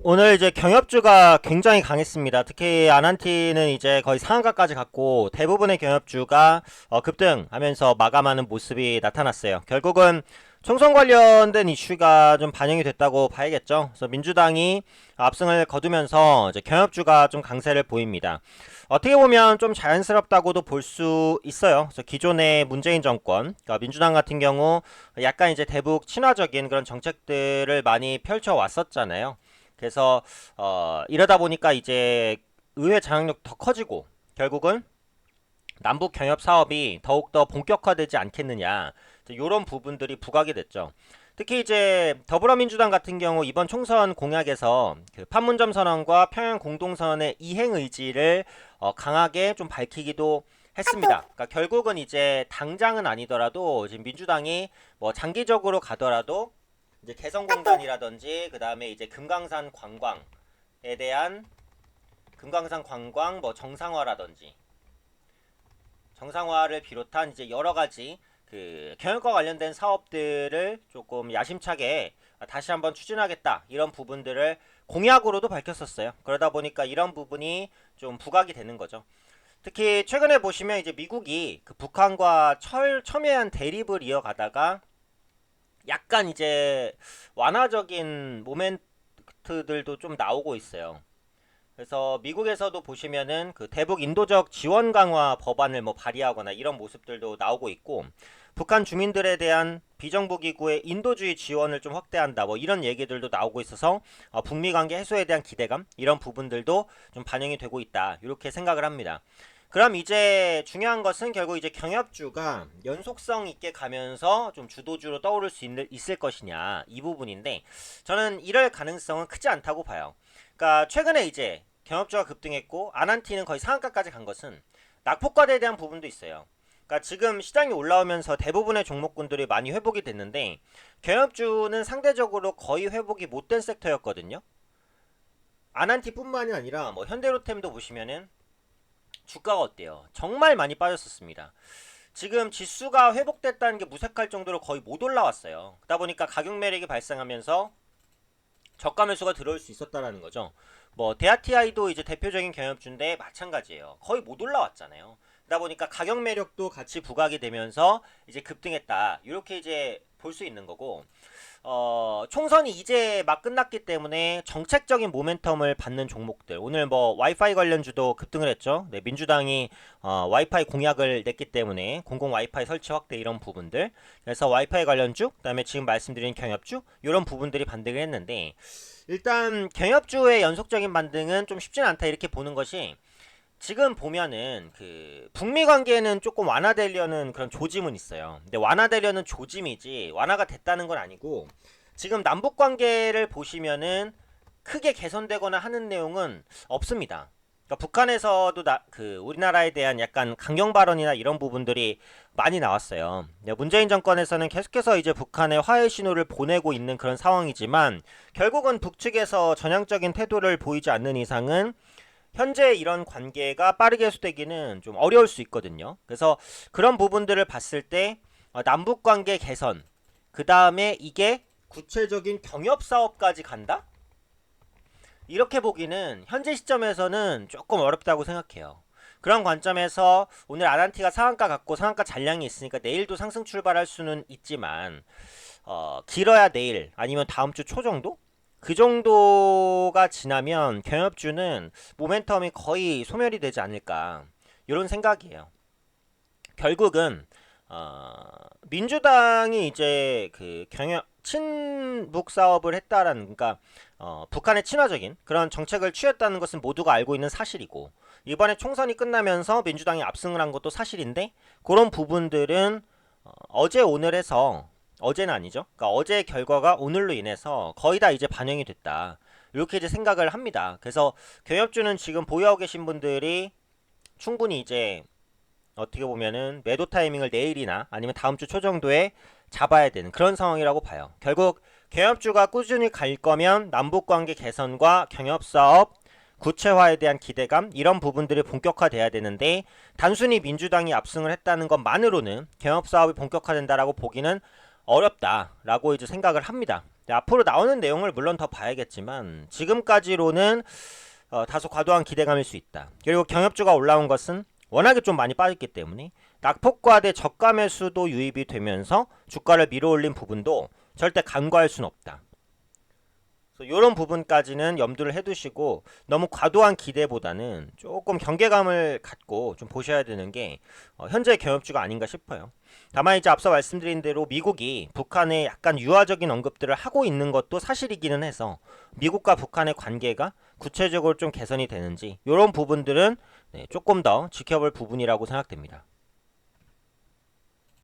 오늘 이제 경협주가 굉장히 강했습니다. 특히 아난티는 이제 거의 상한가까지 갔고 대부분의 경협주가 급등하면서 마감하는 모습이 나타났어요. 결국은 총선 관련된 이슈가 좀 반영이 됐다고 봐야겠죠. 그래서 민주당이 압승을 거두면서 이제 경협주가 좀 강세를 보입니다. 어떻게 보면 좀 자연스럽다고도 볼 수 있어요. 그래서 기존의 문재인 정권, 그러니까 민주당 같은 경우 약간 이제 대북 친화적인 그런 정책들을 많이 펼쳐 왔었잖아요. 그래서 이러다 보니까 이제 의회 장악력 더 커지고 결국은 남북 경협 사업이 더욱더 본격화되지 않겠느냐 이런 부분들이 부각이 됐죠. 특히 이제 더불어민주당 같은 경우 이번 총선 공약에서 그 판문점 선언과 평양 공동선언의 이행 의지를 강하게 좀 밝히기도 했습니다. 그러니까 결국은 이제 당장은 아니더라도 지금 민주당이 뭐 장기적으로 가더라도 이제 개성공단이라든지 그 다음에 이제 금강산 관광에 대한 금강산 관광 뭐 정상화를 비롯한 이제 여러 가지 그 경영과 관련된 사업들을 조금 야심차게 다시 한번 추진하겠다 이런 부분들을 공약으로도 밝혔었어요. 그러다 보니까 이런 부분이 좀 부각이 되는 거죠. 특히 최근에 보시면 이제 미국이 그 북한과 첨예한 대립을 이어가다가 약간 이제 완화적인 모멘트들도 좀 나오고 있어요. 그래서 미국에서도 보시면은 그 대북 인도적 지원 강화 법안을 뭐 발의하거나 이런 모습들도 나오고 있고, 북한 주민들에 대한 비정부 기구의 인도주의 지원을 좀 확대한다 뭐 이런 얘기들도 나오고 있어서 북미 관계 해소에 대한 기대감 이런 부분들도 좀 반영이 되고 있다 이렇게 생각을 합니다. 그럼 이제 중요한 것은 결국 이제 경협주가 연속성 있게 가면서 좀 주도주로 떠오를 수 있을 것이냐 이 부분인데, 저는 이럴 가능성은 크지 않다고 봐요. 그러니까 최근에 이제 경협주가 급등했고 아난티는 거의 상한가까지 간 것은 낙폭과대에 대한 부분도 있어요. 그러니까 지금 시장이 올라오면서 대부분의 종목군들이 많이 회복이 됐는데 경협주는 상대적으로 거의 회복이 못된 섹터였거든요. 아난티뿐만이 아니라 뭐 현대로템도 보시면은 주가가 어때요? 정말 많이 빠졌었습니다. 지금 지수가 회복됐다는 게 무색할 정도로 거의 못 올라왔어요. 그러다 보니까 가격 매력이 발생하면서 저가 매수가 들어올 수 있었다라는 거죠. 뭐 데아티아이도 이제 대표적인 경협주인데 마찬가지예요. 거의 못 올라왔잖아요. 그러다 보니까 가격 매력도 같이 부각이 되면서 이제 급등했다. 이렇게 이제 볼 수 있는 거고, 총선이 이제 막 끝났기 때문에 정책적인 모멘텀을 받는 종목들, 오늘 뭐 와이파이 관련주도 급등을 했죠. 네, 민주당이 와이파이 공약을 냈기 때문에 공공 와이파이 설치 확대 이런 부분들, 그래서 와이파이 관련주, 그다음에 지금 말씀드린 경협주 이런 부분들이 반등을 했는데, 일단 경협주의 연속적인 반등은 좀 쉽지는 않다 이렇게 보는 것이, 지금 보면은 그 북미 관계는 조금 완화되려는 그런 조짐은 있어요. 근데 완화되려는 조짐이지 완화가 됐다는 건 아니고, 지금 남북 관계를 보시면은 크게 개선되거나 하는 내용은 없습니다. 그러니까 북한에서도 그 우리나라에 대한 약간 강경 발언이나 이런 부분들이 많이 나왔어요. 문재인 정권에서는 계속해서 이제 북한에 화해 신호를 보내고 있는 그런 상황이지만, 결국은 북측에서 전향적인 태도를 보이지 않는 이상은 현재 이런 관계가 빠르게 해소되기는 좀 어려울 수 있거든요. 그래서 그런 부분들을 봤을 때 남북 관계 개선, 그 다음에 이게 구체적인 경협 사업까지 간다? 이렇게 보기는 현재 시점에서는 조금 어렵다고 생각해요. 그런 관점에서 오늘 아난티가 상한가 갔고 상한가 잔량이 있으니까 내일도 상승 출발할 수는 있지만, 길어야 내일 아니면 다음 주 초 정도? 그 정도가 지나면 경협주는 모멘텀이 거의 소멸이 되지 않을까 이런 생각이에요. 결국은 민주당이 이제 그 경협 친북 사업을 했다라는, 그러니까 북한의 친화적인 그런 정책을 취했다는 것은 모두가 알고 있는 사실이고, 이번에 총선이 끝나면서 민주당이 압승을 한 것도 사실인데, 그런 부분들은 어제 오늘 해서, 어제는 아니죠. 그러니까 어제 결과가 오늘로 인해서 거의 다 이제 반영이 됐다. 이렇게 이제 생각을 합니다. 그래서 경협주는 지금 보유하고 계신 분들이 충분히 이제 어떻게 보면은 매도 타이밍을 내일이나 아니면 다음 주 초 정도에 잡아야 되는 그런 상황이라고 봐요. 결국 경협주가 꾸준히 갈 거면 남북관계 개선과 경협사업 구체화에 대한 기대감 이런 부분들이 본격화돼야 되는데, 단순히 민주당이 압승을 했다는 것만으로는 경협사업이 본격화된다라고 보기는 어렵다라고 이제 생각을 합니다. 네, 앞으로 나오는 내용을 물론 더 봐야겠지만 지금까지로는 다소 과도한 기대감일 수 있다. 그리고 경협주가 올라온 것은 워낙에 좀 많이 빠졌기 때문에 낙폭과대 저가 매수도 유입이 되면서 주가를 밀어올린 부분도 절대 간과할 수는 없다. 이런 부분까지는 염두를 해두시고 너무 과도한 기대보다는 조금 경계감을 갖고 좀 보셔야 되는 게 현재 경협주가 아닌가 싶어요. 다만 이제 앞서 말씀드린 대로 미국이 북한에 약간 유화적인 언급들을 하고 있는 것도 사실이기는 해서 미국과 북한의 관계가 구체적으로 좀 개선이 되는지 이런 부분들은 조금 더 지켜볼 부분이라고 생각됩니다.